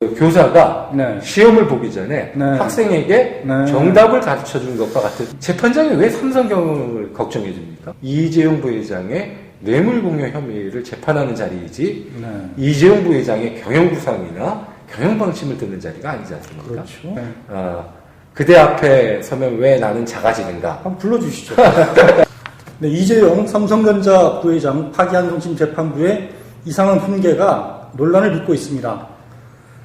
교사가 네. 시험을 보기 전에 네. 학생에게 네. 정답을 가르쳐 준 것과 같은. 재판장이 왜 삼성경을 걱정해 줍니까? 이재용 부회장의 뇌물공여 혐의를 재판하는 자리이지 네. 이재용 부회장의 경영구상이나 경영방침을 듣는 자리가 아니지 않습니까? 그렇죠. 네. 그대 앞에 서면 왜 나는 작아지는가? 한번 불러주시죠. 네, 이재용 삼성전자 부회장 파기환송심 재판부의 이상한 훈계가 논란을 빚고 있습니다.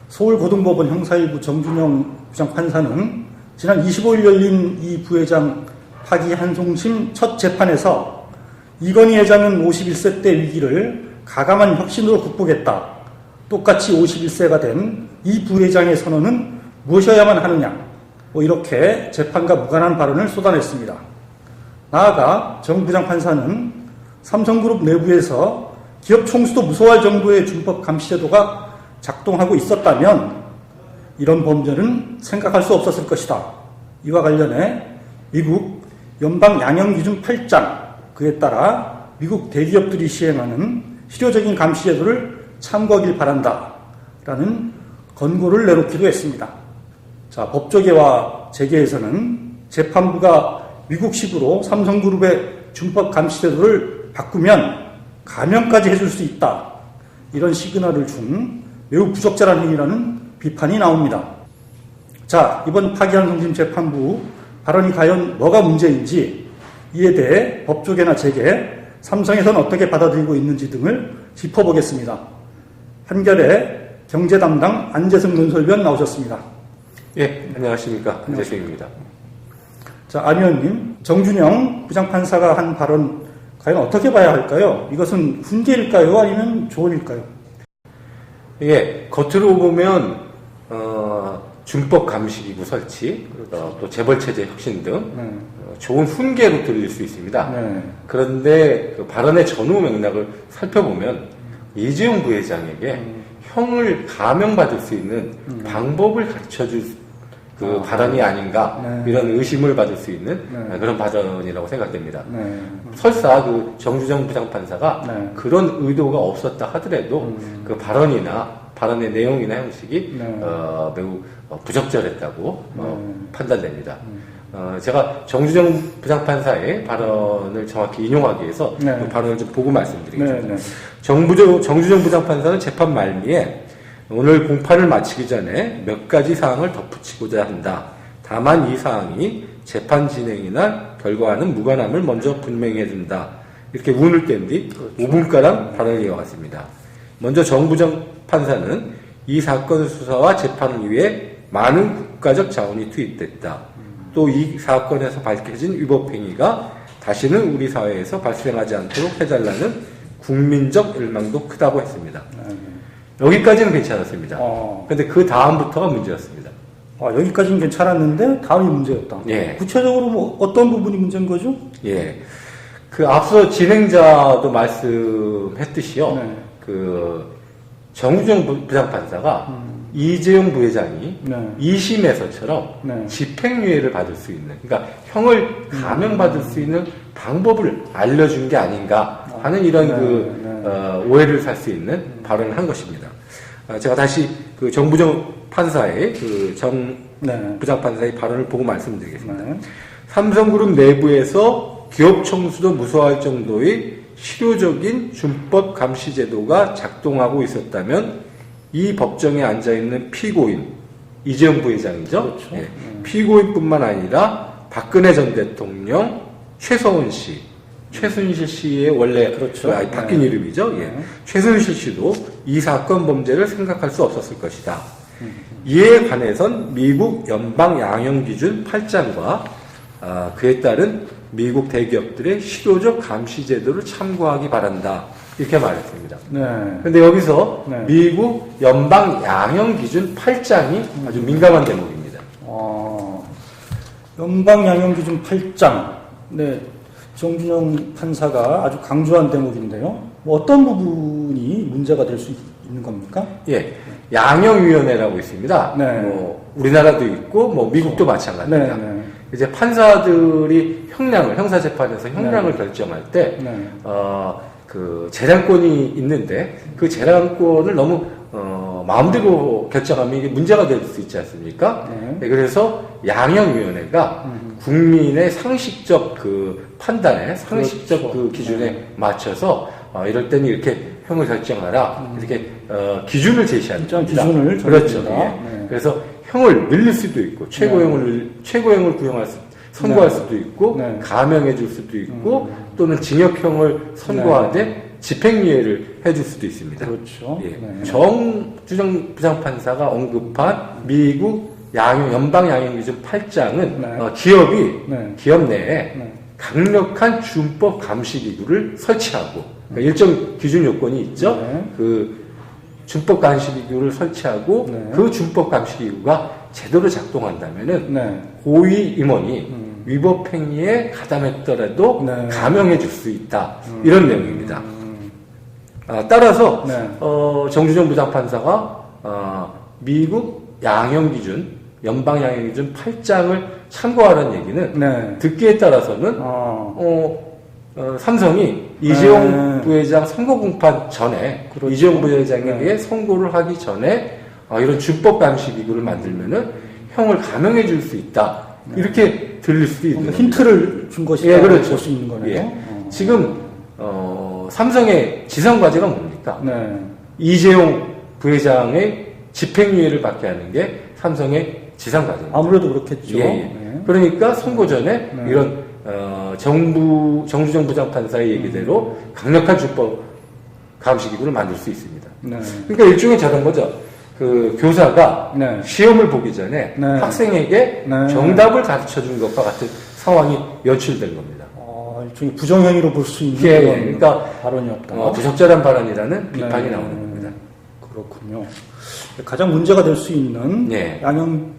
서울고등법원 형사1부 정준영 부장판사는 지난 25일 열린 이 부회장 파기환송심 첫 재판에서 이건희 회장은 51세 때 위기를 가감한 혁신으로 극복했다. 똑같이 51세가 된 이 부회장의 선언은 무엇이어야만 하느냐. 이렇게 재판과 무관한 발언을 쏟아냈습니다. 나아가 정 부장판사는 삼성그룹 내부에서 기업 총수도 무서워할 정도의 준법 감시제도가 작동하고 있었다면 이런 범죄는 생각할 수 없었을 것이다. 이와 관련해 미국 연방 양형기준 8장 그에 따라 미국 대기업들이 시행하는 실효적인 감시제도를 참고하길 바란다. 라는 권고를 내놓기도 했습니다. 자, 법조계와 재계에서는 재판부가 미국식으로 삼성그룹의 준법 감시제도를 바꾸면 감형까지 해줄 수 있다. 이런 시그널을 준 매우 부적절한 행위라는 비판이 나옵니다. 자, 이번 파기환송심 재판부 발언이 과연 뭐가 문제인지 이에 대해 법조계나 재계, 삼성에서는 어떻게 받아들이고 있는지 등을 짚어보겠습니다. 한결의 경제 담당 안재승 논설위원 나오셨습니다. 예, 안녕하십니까. 안재승입니다. 자, 안 의원님, 정준영 부장판사가 한 발언 과연 어떻게 봐야 할까요? 이것은 훈계일까요? 아니면 조언일까요? 예, 겉으로 보면 준법 감시기구 설치, 또 재벌체제 혁신 등 좋은 훈계로 들릴 수 있습니다. 네. 그런데 그 발언의 전후 맥락을 살펴보면 이재용 부회장에게 형을 감형받을 수 있는 방법을 가르쳐줄 그 발언이 아닌가, 네. 이런 의심을 받을 수 있는 네. 그런 발언이라고 생각됩니다. 네. 설사 그 정주정 부장판사가 네. 그런 의도가 없었다 하더라도 그 발언의 내용이나 형식이 네. 매우 부적절했다고 판단됩니다. 제가 정주정 부장판사의 발언을 정확히 인용하기 위해서 네. 그 발언을 좀 보고 말씀드리겠습니다. 네. 네. 정주정 부장판사는 재판 말미에 오늘 공판을 마치기 전에 몇 가지 사항을 덧붙이고자 한다. 다만 이 사항이 재판 진행이나 결과와는 무관함을 먼저 분명히 해준다. 이렇게 운을 뗀 뒤 5분가량 발언을 이어갔습니다. 먼저 정부정 판사는 이 사건 수사와 재판을 위해 많은 국가적 자원이 투입됐다. 또 이 사건에서 밝혀진 위법행위가 다시는 우리 사회에서 발생하지 않도록 해달라는 국민적 열망도 크다고 했습니다. 여기까지는 괜찮았습니다. 그런데 그 다음부터가 문제였습니다. 여기까지는 괜찮았는데 다음이 문제였다. 예. 구체적으로 뭐 어떤 부분이 문제인 거죠? 예. 그 앞서 진행자도 말씀했듯이요. 네. 그 정우정 부장판사가 이재용 부회장이 네. 2심에서처럼 네. 집행유예를 받을 수 있는, 그러니까 형을 감형받을 수 있는 방법을 알려준 게 아닌가 하는 이런 오해를 살 수 있는 발언을 한 것입니다. 제가 다시 그 정부정 판사의 네. 부장판사의 발언을 보고 말씀드리겠습니다. 네. 삼성그룹 내부에서 기업 총수도 무서워할 정도의 실효적인 준법 감시 제도가 작동하고 있었다면 이 법정에 앉아있는 피고인, 이재용 부회장이죠. 그렇죠. 예. 피고인뿐만 아니라 박근혜 전 대통령, 최서원 씨, 최순실 씨의 원래 그렇죠. 바뀐 네. 이름이죠. 예. 최순실 씨도 이 사건 범죄를 생각할 수 없었을 것이다. 이에 관해선 미국 연방 양형 기준 8장과 그에 따른 미국 대기업들의 실효적 감시 제도를 참고하기 바란다. 이렇게 말했습니다. 네. 그런데 여기서 네. 미국 연방 양형 기준 8장이 아주 민감한 대목입니다. 연방 양형 기준 8장. 네. 정준영 판사가 아주 강조한 대목인데요. 뭐 어떤 부분이 문제가 될 수 있는 겁니까? 예. 양형위원회라고 있습니다. 네. 뭐 우리나라도 있고 뭐 미국도 마찬가지입니다. 네. 이제 판사들이 형사재판에서 형량을 네. 결정할 때 네. 그 재량권이 있는데 그 재량권을 너무 마음대로 결정하면 이게 문제가 될 수 있지 않습니까? 네. 그래서 양형위원회가 국민의 상식적 그 판단에, 상식적 그렇죠. 그 기준에 맞춰서 이럴 때는 이렇게 형을 결정하라 이렇게 기준을 제시하는 일정 겁니다. 기준을 그렇죠. 정해줍니다. 예. 네. 그래서 형을 늘릴 수도 있고 최고형을 선고할 네. 수도 있고 네. 감형해 줄 수도 있고 또는 징역형을 선고하되 집행유예를 해줄 수도 있습니다. 그렇죠. 예. 네. 정주정 부장판사가 언급한 미국 연방양형기준 8장은 네. 기업 내에 네. 강력한 준법 감시기구를 설치하고 그러니까 일정 기준 요건이 있죠. 네. 그 준법 감시기구를 설치하고 네. 그 준법 감시기구가 제대로 작동한다면은 네. 고의 임원이 위법 행위에 가담했더라도 네. 감형해 줄 수 있다. 이런 내용입니다. 따라서 네. 정주정 부장판사가 미국 연방 양형기준 8장을 참고하라는 얘기는 네. 듣기에 따라서는 삼성이 이재용 부회장 선고 공판 전에 그렇죠. 이재용 부회장에게 선고를 하기 전에 이런 준법 감시 기구를 만들면은 형을 감형해 줄 수 있다. 이렇게 들릴 수도 있는 겁니다. 힌트를 준 것이다. 예, 그렇죠. 볼수 있는 거네요. 예. 지금 삼성의 지상 과제가 뭡니까? 네. 이재용 부회장의 집행유예를 받게 하는 게 삼성의 지상 과제입니다. 아무래도 그렇겠죠. 예, 예. 네. 그러니까 선고 전에 네. 이런 정주정 부장판사의 얘기대로 강력한 준법 감시기구를 만들 수 있습니다. 네. 그러니까 일종의 저런 거죠. 그 교사가 네. 시험을 보기 전에 네. 학생에게 네. 정답을 가르쳐 준 것과 같은 상황이 연출된 겁니다. 일종의 부정행위로 볼 수 있는 예, 그런 그러니까 발언이었다. 부적절한 발언이라는 비판이 네. 나오는 겁니다. 그렇군요. 가장 문제가 될 수 있는 예. 양형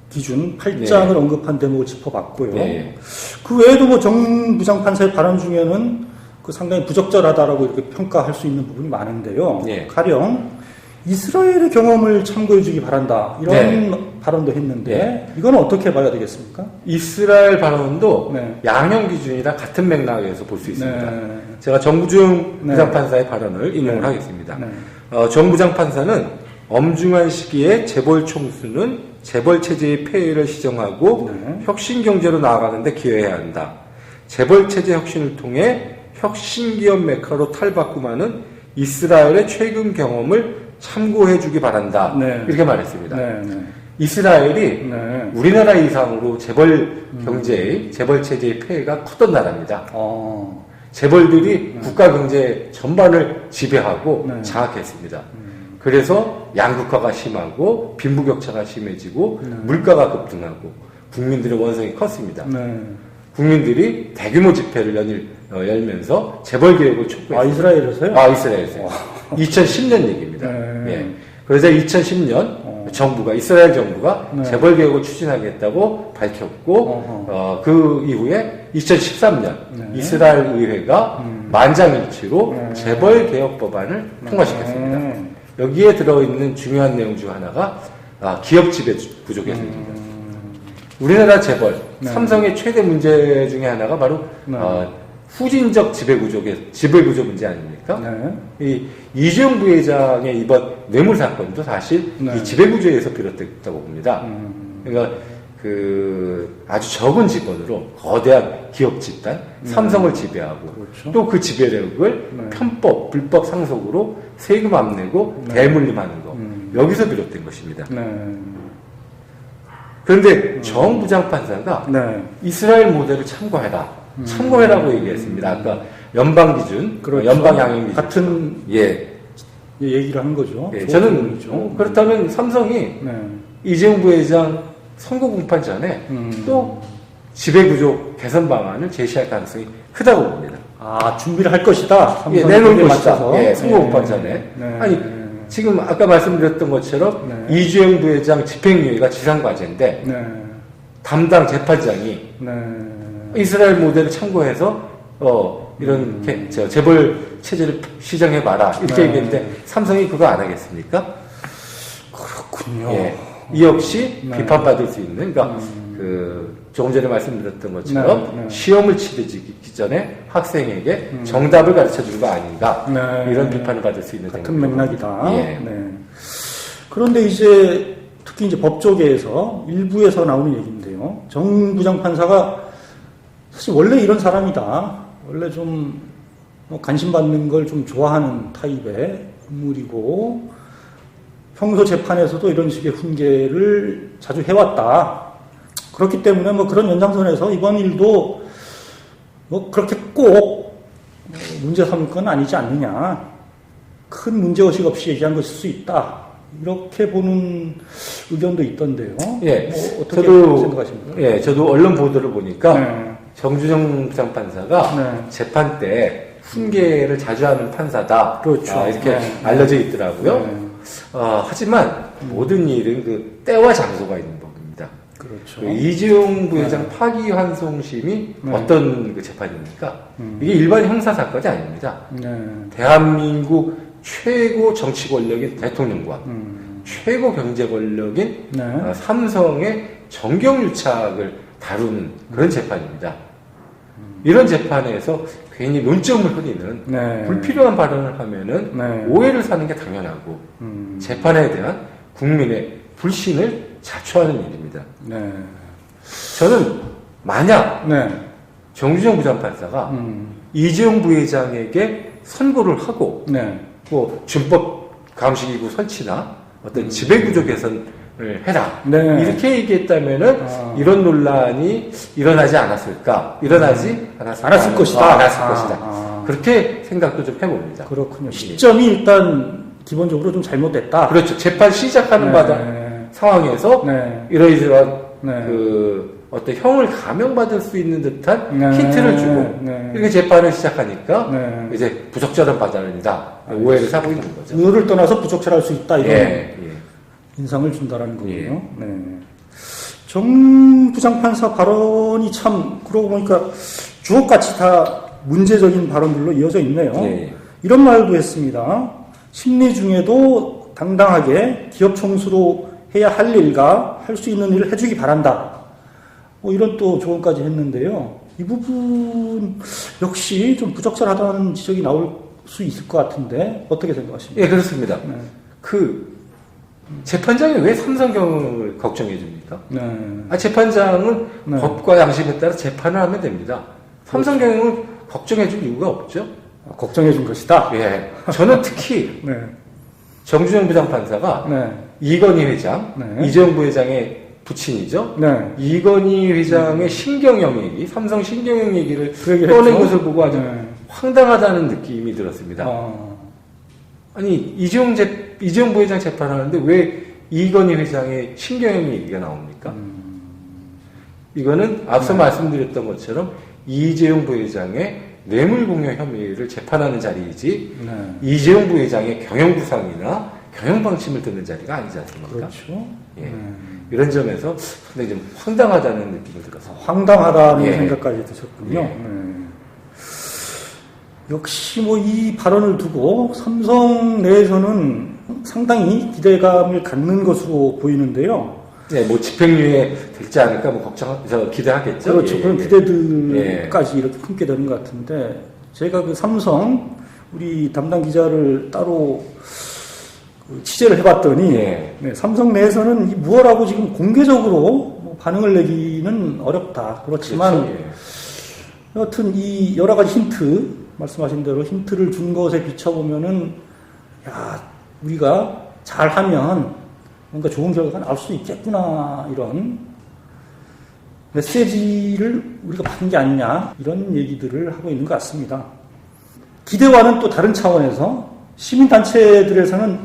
기준 8장을 네. 언급한 대목을 짚어봤고요. 예. 그 외에도 뭐 정 부장판사의 발언 중에는 그 상당히 부적절하다라고 이렇게 평가할 수 있는 부분이 많은데요. 예. 가령 이스라엘의 경험을 참고해주기 바란다 이런 네. 발언도 했는데 이건 어떻게 봐야 되겠습니까? 이스라엘 발언도 네. 양형 기준이랑 같은 맥락에서 볼 수 있습니다. 네. 제가 정부중 네. 부장판사의 발언을 인용을 네. 하겠습니다. 네. 정부장판사는 엄중한 시기에 재벌 총수는 재벌 체제의 폐해를 시정하고 네. 혁신 경제로 나아가는데 기여해야 한다. 재벌 체제 혁신을 통해 혁신 기업 메카로 탈바꿈하는 이스라엘의 최근 경험을 참고해주기 바란다. 네. 이렇게 말했습니다. 네. 네. 이스라엘이 네. 우리나라 이상으로 재벌 경제의 재벌 체제의 폐해가 컸던 나라입니다. 재벌들이 국가 경제 전반을 지배하고 네. 장악했습니다. 그래서 양극화가 심하고 빈부격차가 심해지고 물가가 급등하고 국민들의 원성이 컸습니다. 네. 국민들이 대규모 집회를 열면서 재벌 개혁을 촉구했습니다. 이스라엘에서요? 이스라엘에서요. 2010년 얘기입니다. 네. 예. 그래서 2010년 이스라엘 정부가 네. 재벌 개혁을 추진하겠다고 밝혔고 그 이후에 2013년 네. 이스라엘 의회가 만장일치로 네. 재벌 개혁 법안을 통과시켰습니다. 여기에 들어있는 중요한 내용 중 하나가 기업 지배 구조 개선입니다. 우리나라 재벌 네. 삼성의 최대 문제 중에 하나가 바로 네. 후진적 지배구조 문제 아닙니까? 네. 이재용 부회장의 이번 뇌물 사건도 사실 네. 이 지배구조에서 비롯됐다고 봅니다. 그러니까 아주 적은 지분으로 거대한 기업 집단 삼성을 지배하고 그렇죠. 또 그 지배력을 네. 편법, 불법 상속으로 세금 안 내고 네. 대물림하는 거 여기서 비롯된 것입니다. 네. 그런데 정 부장판사가 네. 이스라엘 모델을 참고해라고 얘기했습니다. 아까 연방 기준, 그렇죠. 연방 양형 기준 같은 예. 얘기를 한 거죠. 예, 좋은 저는 부분이죠. 그렇다면 삼성이 네. 이재용 부회장 선거 공판 전에 또 지배구조 개선 방안을 제시할 가능성이 크다고 봅니다. 준비를 할 것이다. 예, 삼성이 내놓을 거기에 것이다. 맞춰서. 예, 선거 네. 공판 전에. 네. 아니, 지금 아까 말씀드렸던 것처럼 네. 이재용 부회장 집행유예가 지상과제인데 네. 담당 재판장이 네. 이스라엘 모델을 참고해서 이런 재벌 체제를 시정해봐라 이렇게 네. 얘기했는데 삼성이 그거 안 하겠습니까? 그렇군요. 예. 이 역시 네. 비판받을 수 있는, 그러니까 조금 전에 말씀드렸던 것처럼 네. 네. 시험을 치르기 전에 학생에게 정답을 가르쳐 주는 거 아닌가 네. 이런 비판을 받을 수 있는 같은 대목입니다. 맥락이다. 예. 네. 그런데 이제 특히 이제 법조계에서 일부에서 나오는 얘기인데요. 정 부장판사가 사실 원래 이런 사람이다. 원래 좀 관심 받는 걸 좀 좋아하는 타입의 인물이고 평소 재판에서도 이런 식의 훈계를 자주 해왔다. 그렇기 때문에 뭐 그런 연장선에서 이번 일도 뭐 그렇게 꼭 문제 삼을 건 아니지 않느냐. 큰 문제의식 없이 얘기한 것일 수 있다. 이렇게 보는 의견도 있던데요. 예, 뭐 어떻게 생각하십니까? 예, 저도 언론 보도를 보니까 네. 정준영 부장판사가 네. 재판 때 훈계를 자주 하는 판사다. 그렇죠. 이렇게 네. 알려져 있더라고요. 네. 하지만 모든 일은 그 때와 장소가 있는 법입니다. 그렇죠. 그 이재용 부회장 파기환송심이 네. 어떤 그 재판입니까? 이게 일반 형사 사건이 아닙니다. 네. 대한민국 최고 정치 권력인 대통령과 최고 경제 권력인 네. 삼성의 정경유착을 다루는 그런 재판입니다. 이런 재판에서 괜히 논점을 흐리는 네. 불필요한 발언을 하면은 네. 오해를 사는 게 당연하고 재판에 대한 국민의 불신을 자초하는 일입니다. 네. 저는 만약 네. 정준영 부장판사가 이재용 부회장에게 선고를 하고 네. 뭐 준법 감시기구 설치나 어떤 지배구조 개선을 해라 네. 이렇게 얘기했다면은 이런 논란이 일어나지 않았을까? 일어나지 않았을 것이다. 않았을 것이다. 그렇게 생각도 좀 해봅니다. 그렇군요. 예. 시점이 일단 기본적으로 좀 잘못됐다. 그렇죠. 재판 시작하는 네. 바다 상황에서 네. 이러이러한 네. 그 어떤 형을 감형받을 수 있는 듯한 네. 힌트를 주고 네. 이렇게 재판을 시작하니까 네. 이제 부적절한 발언이다 오해를 사고 있는 거죠. 의도를 떠나서 부적절할 수 있다 이런 예, 예. 인상을 준다라는 거군요. 네. 정 부장판사 발언이 참 그러고 보니까 주옥같이 다 문제적인 발언들로 이어져 있네요. 예. 이런 말도 했습니다. 심리 중에도 당당하게 기업 총수로 해야 할 일과 할 수 있는 일을 해주기 바란다. 뭐 이런 또 조언까지 했는데요. 이 부분 역시 좀 부적절하다는 지적이 나올 수 있을 것 같은데 어떻게 생각하십니까? 예, 그렇습니다. 네. 그 재판장이 왜 삼성경을 걱정해 줍니까? 네. 재판장은 네. 법과 양심에 따라 재판을 하면 됩니다. 삼성경을 걱정해 줄 이유가 없죠. 걱정해 준 것이다. 예, 저는 특히 네. 정준영 부장판사가 네. 이건희 회장, 네. 이재용 부회장의 부친이죠. 네. 이건희 회장의 신경영 얘기, 삼성 신경영 얘기를 그 얘기를 꺼낸 했죠? 것을 보고 아주 네. 황당하다는 느낌이 들었습니다. 아니 이재용 부회장 재판하는데 왜 이건희 회장의 신경영 얘기가 나옵니까? 이거는 앞서 말씀드렸던 것처럼 이재용 부회장의 뇌물공여 혐의를 재판하는 자리이지 네. 이재용 부회장의 경영구상이나 경영방침을 듣는 자리가 아니지 않습니까? 그렇죠. 예. 이런 점에서 상당히 좀 황당하다는 느낌을 들어서. 황당하다는 예. 생각까지 드셨군요. 예. 네. 역시 뭐 이 발언을 두고 삼성 내에서는 상당히 기대감을 갖는 것으로 보이는데요. 네, 뭐 집행유예 될지 않을까 뭐 기대하겠죠. 그렇죠. 예, 그런 예. 기대들까지 이렇게 품게 되는 것 같은데 제가 그 삼성 우리 담당 기자를 따로 취재를 해봤더니 예. 네, 삼성 내에서는 이 무엇라고 지금 공개적으로 뭐 반응을 내기는 어렵다. 그렇지만 그렇죠. 예. 여하튼 이 여러 가지 힌트 말씀하신 대로 힌트를 준 것에 비춰보면은 야 우리가 잘하면 뭔가 좋은 결과가 나올 수 있겠구나 이런 메시지를 우리가 받은 게 아니냐 이런 얘기들을 하고 있는 것 같습니다. 기대와는 또 다른 차원에서 시민단체들에서는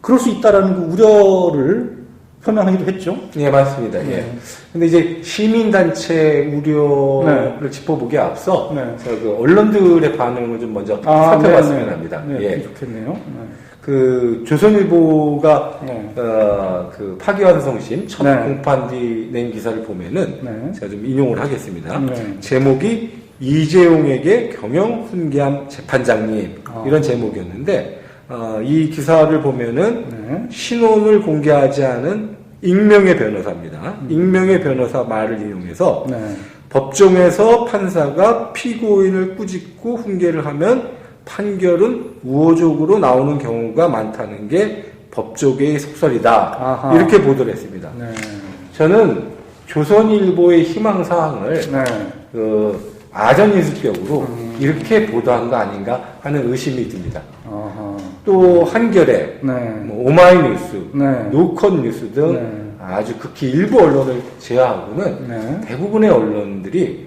그럴 수 있다라는 그 우려를 표명하기도 했죠. 네, 맞습니다. 예. 네. 근데 이제 시민단체 우려를 네. 짚어보기에 앞서 네. 제가 그 언론들의 반응을 좀 먼저 살펴봤으면 합니다. 네, 예. 좋겠네요. 네. 그 조선일보가 네. 그 파기환송심 첫 네. 공판 뒤 낸 기사를 보면은 네. 제가 좀 인용을 하겠습니다. 네. 제목이 이재용에게 경영 훈계함 재판장님 이런 제목이었는데 이 기사를 보면은 네. 신원을 공개하지 않은 익명의 변호사입니다. 익명의 변호사 말을 이용해서 네. 법정에서 판사가 피고인을 꾸짖고 훈계를 하면 판결은 우호적으로 나오는 경우가 많다는 게 법조계의 속설이다. 아하. 이렇게 보도를 했습니다. 네. 저는 조선일보의 희망사항을 네. 아전인수격으로 이렇게 보도한 거 아닌가 하는 의심이 듭니다. 아하. 또 한겨레, 네. 뭐 오마이뉴스, 네. 노컷뉴스 등 네. 아주 극히 일부 언론을 제외하고는 네. 대부분의 언론들이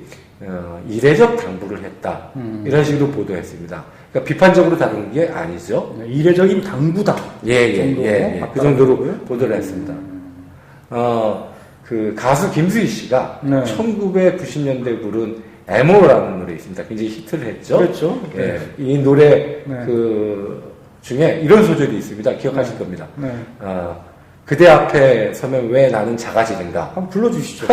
이례적 당부를 했다. 이런 식으로 보도했습니다. 그러니까 비판적으로 다룬 게 아니죠. 네, 이례적인 당부다. 그 정도로 보도를 했습니다. 그 가수 김수희 씨가 네. 1990년대 부른 에모라는 노래 있습니다. 굉장히 히트를 했죠. 그렇죠. 예, 이 노래 네. 그 중에 이런 소절이 있습니다. 기억하실 겁니다. 네. 그대 앞에 서면 왜 나는 작아지는가? 한번 불러주시죠.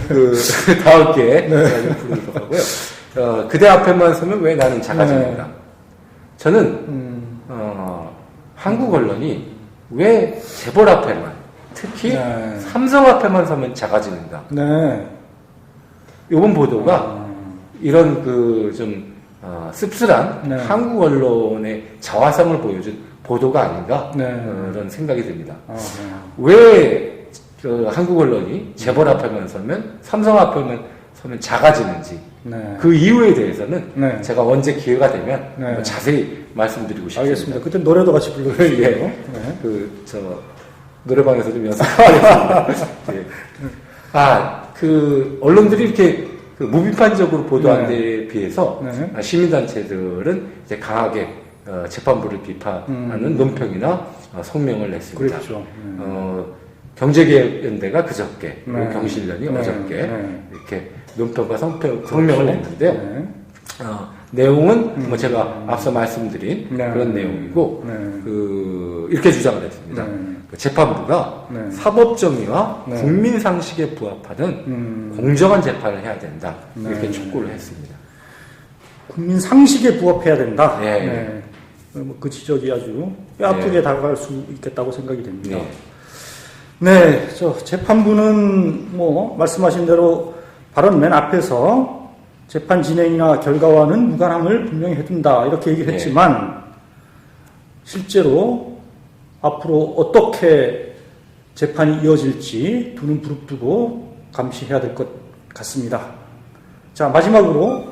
그 다음 기회에 부르도록 하고요. 그대 앞에만 서면 왜 나는 작아지는가? 저는 한국 언론이 왜 재벌 앞에만, 특히 네. 삼성 앞에만 서면 작아지는가? 네. 이번 보도가 이런 그 좀 씁쓸한 네. 한국 언론의 자화상을 보여준 보도가 아닌가 네. 그런 생각이 듭니다. 아하. 왜 한국 언론이 재벌 앞에만 서면 삼성 앞에만 서면 작아지는지 네. 그 이유에 대해서는 네. 제가 언제 기회가 되면 네. 자세히 말씀드리고 싶습니다. 알겠습니다. 그때 노래도 같이 불러주시고요. 예. 네. 노래방에서 좀 연습하겠습니다. 예. 그 언론들이 이렇게 그 무비판적으로 보도한 데에 비해서 네. 시민단체들은 이제 강하게 재판부를 비판하는 논평이나 성명을 냈습니다. 그렇죠. 경제개혁연대가 그저께, 그리고 네. 경실련이 네. 어저께 네. 이렇게 논평과 성명을 냈는데요. 네. 내용은 뭐 제가 앞서 말씀드린 네. 그런 내용이고 네. 이렇게 주장을 했습니다. 네. 그 재판부가 네. 사법정의와 네. 국민 상식에 부합하는 공정한 재판을 해야 된다. 이렇게 네. 촉구를 했습니다. 국민 상식에 부합해야 된다. 네. 네. 그 지적이 아주 뼈아프게 네. 다가갈 수 있겠다고 생각이 됩니다. 네. 네, 재판부는 뭐 말씀하신 대로 발언 맨 앞에서 재판 진행이나 결과와는 무관함을 분명히 해둔다 이렇게 얘기를 네. 했지만 실제로 앞으로 어떻게 재판이 이어질지 두 눈 부릅뜨고 감시해야 될 것 같습니다. 자, 마지막으로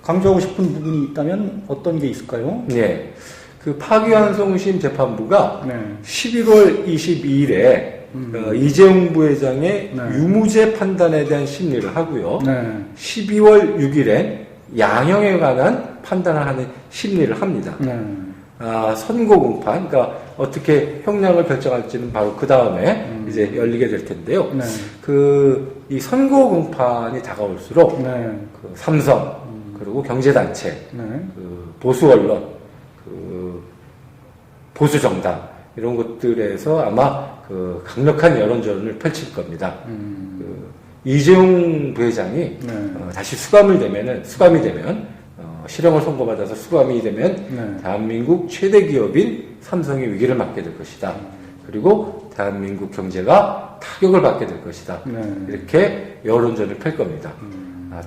강조하고 싶은 부분이 있다면 어떤 게 있을까요? 네. 그 파기환송심 재판부가 네. 11월 22일에 이재용 부회장의 네. 유무죄 판단에 대한 심리를 하고요. 네. 12월 6일엔 양형에 관한 판단을 하는 심리를 합니다. 네. 선고 공판, 그러니까 어떻게 형량을 결정할지는 바로 그 다음에 이제 열리게 될 텐데요. 네. 이 선고 공판이 다가올수록 네. 그 삼성 그리고 경제단체, 네. 그 보수 언론, 그 보수 정당 이런 것들에서 아마 그 강력한 여론전을 펼칠 겁니다. 그 이재용 부회장이 네. 다시 수감이 되면 실형을 선고받아서 수감이 되면 네. 대한민국 최대 기업인 삼성이 위기를 맞게 될 것이다. 그리고 대한민국 경제가 타격을 받게 될 것이다. 네. 이렇게 여론전을 펼 겁니다.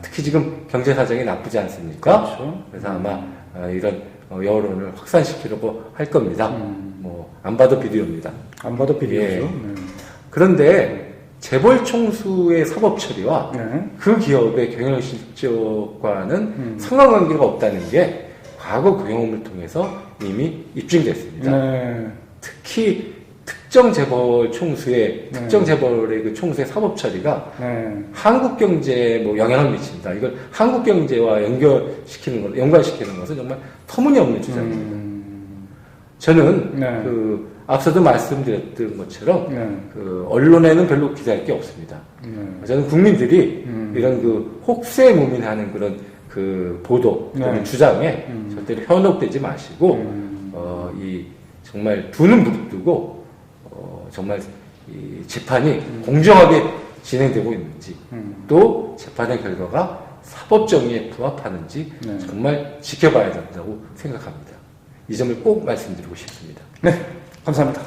특히 지금 경제 사정이 나쁘지 않습니까? 그렇죠. 그래서 아마 이런 여론을 확산시키려고 할 겁니다. 뭐 안 봐도 비디오입니다. 안 봐도 비디오죠. 예. 네. 그런데 재벌 총수의 사법 처리와 네. 그 기업의 경영 실적과는 상관관계가 없다는 게 과거 그 경험을 통해서 이미 입증됐습니다. 네. 특히 특정 재벌 총수의 네. 특정 재벌의 그 총수의 사법 처리가 네. 한국 경제에 뭐 영향을 미친다. 이걸 한국 경제와 연관시키는 것은 정말 터무니없는 주장입니다. 저는 네. 그 앞서도 말씀드렸던 것처럼 네. 그 언론에는 별로 기대할 게 없습니다. 네. 저는 국민들이 이런 그 혹세무민하는 그런 그 보도 또는 네. 주장에 절대로 현혹되지 마시고 이 정말 두 눈 부릅뜨고 정말 이 재판이 공정하게 진행되고 있는지 또 재판의 결과가 사법정의에 부합하는지 네. 정말 지켜봐야 된다고 생각합니다. 이 점을 꼭 말씀드리고 싶습니다. 네. 감사합니다.